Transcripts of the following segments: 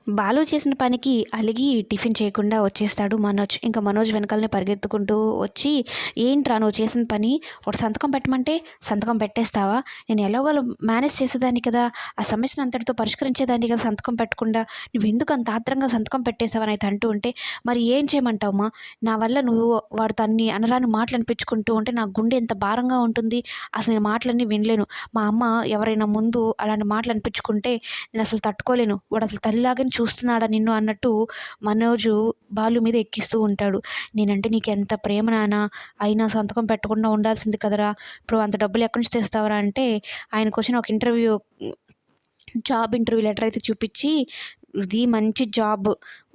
బాలు చేసిన పనికి అలిగి టిఫిన్ చేయకుండా వచ్చేస్తాడు మనోజ్. ఇంక మనోజ్ వెనకాలనే పరిగెత్తుకుంటూ వచ్చి, "ఏంట్రా నువ్వు చేసిన పని? ఒకటి సంతకం పెట్టమంటే సంతకం పెట్టేస్తావా? నేను ఎలాగోలా మేనేజ్ చేసేదాన్ని కదా! ఆ సమస్యను అంతటితో పరిష్కరించేదాన్ని కదా సంతకం పెట్టకుండా. నువ్వెందుకు అంత ఆత్రంగా సంతకం పెట్టేసావని" అయితే అంటూ ఉంటే, "మరి ఏం చేయమంటావమ్మా? నా వల్ల నువ్వు వాడితో అన్ని అనరాని మాటలు అనిపించుకుంటూ ఉంటే నా గుండె ఎంత భారంగా ఉంటుంది. అసలు నేను మాటలన్నీ వినలేను. మా అమ్మ ఎవరైనా ముందు అలాంటి మాటలు అనిపించుకుంటే నేనసలు తట్టుకోలేను. వాడసలు తల్లిలాగానే చూస్తున్నాడా నిన్ను" అన్నట్టు మనోజు బాలు మీద ఎక్కిస్తూ ఉంటాడు. "నేనంటే నీకెంత ప్రేమ నాన్న, అయినా సంతకం పెట్టకుండా ఉండాల్సింది కదరా! ఇప్పుడు అంత డబ్బులు ఎక్కడి నుంచి తెస్తావురా" అంటే ఆయనకొచ్చిన ఒక జాబ్ ఇంటర్వ్యూ లెటర్ అయితే చూపిచ్చి, "ఇది మంచి జాబ్.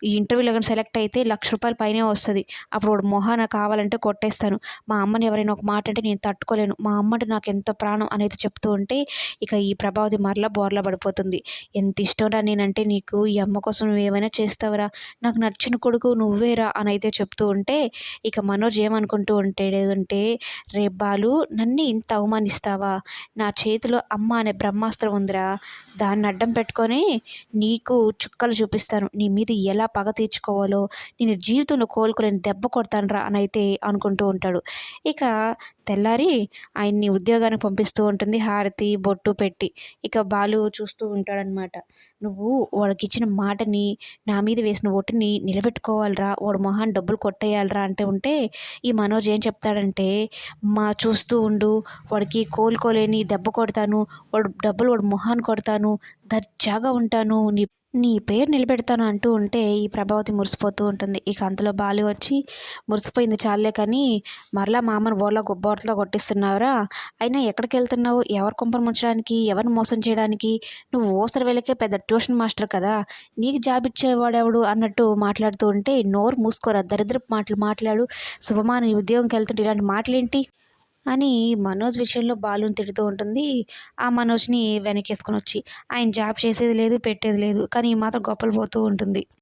ఈ ఇంటర్వ్యూలో గాని సెలెక్ట్ అయితే ₹1,00,000 పైనే వస్తది. అప్పుడు వాడి మొహాన కావాలంటే కొట్టేస్తాను. మా అమ్మని ఎవరైనా ఒక మాట అంటే నేను తట్టుకోలేను. మా అమ్మ అంటే నాకెంత ప్రాణం" అనేది చెప్తూ ఉంటే, ఇక ఈ ప్రభావతి మరలా బోర్లా పడిపోతుంది. "ఎంత ఇష్టంరా నేనంటే నీకు. ఈ అమ్మ కోసం నువ్వేమైనా చేస్తావురా. నాకు నచ్చిన కొడుకు నువ్వేరా" అనైతే చెప్తూ ఉంటే, ఇక మనోజ్ ఏమనుకుంటూ ఉంటాడు అంటే, "రేయ్ బాలు, నన్నే ఇంత అవమానిస్తావా? నా చేతిలో అమ్మ అనే బ్రహ్మాస్త్రం ఉందిరా. దాన్ని అడ్డం పెట్టుకొని నీకు చుక్కలు చూపిస్తాను. నీ మీద ఎలా పగ తీర్చుకోవాలో, నేను జీవితంలో కోలుకోలేని దెబ్బ కొడతానురా" అనైతే అనుకుంటూ ఉంటాడు. ఇక తెల్లారి ఆయన్ని ఉద్యోగానికి పంపిస్తూ ఉంటుంది హారతి, బొట్టు పెట్టి. ఇక బాలు చూస్తూ ఉంటాడనమాట. "నువ్వు వాడికిచ్చిన మాటని, నా మీద వేసిన ఒట్టుని నిలబెట్టుకోవాలిరా. వాడి మొహాన డబ్బులు కొట్టేయాలిరా" అంటే ఉంటే, ఈ మనోజ్ ఏం చెప్తాడంటే, చూస్తూ ఉండు. వాడికి కోలుకోలేని దెబ్బ కొడతాను. వాడి మొహాన కొడతాను. దర్జాగా ఉంటాను. నీ పేరు నిలబెడతాను" అంటూ ఉంటే, ఈ ప్రభావతి మురిసిపోతూ ఉంటుంది. ఇక అంతలో బాలు వచ్చి, "మురిసిపోయింది చాలులే కానీ, మరలా మా అమ్మని బోర్లా కొట్టిస్తున్నావురా. అయినా ఎక్కడికెళ్తున్నావు? ఎవరి కొంపను ముంచడానికి? ఎవరిని మోసం చేయడానికి? నువ్వు ఊసర వెళ్ళకే పెద్ద ట్యూషన్ మాస్టర్ కదా! నీకు జాబ్ ఇచ్చేవాడెవడు" అన్నట్టు మాట్లాడుతూ ఉంటే, "నోరు మూసుకోరా, దరిద్రపు మాటలు మాట్లాడు. శుభమా నీ ఉద్యోగంకెళ్తుంటే ఇలాంటి మాటలేంటి" అని మనోజ్ విషయంలో బాలుని తిడుతూ ఉంటుంది. ఆ మనోజ్‌ని వెనకేసుకొనొచ్చి, ఆయన జాబ్ చేసేది లేదు, పెట్టేది లేదు. కానీ ఈ మాత్రం గొప్పలు పోతూ ఉంటుంది.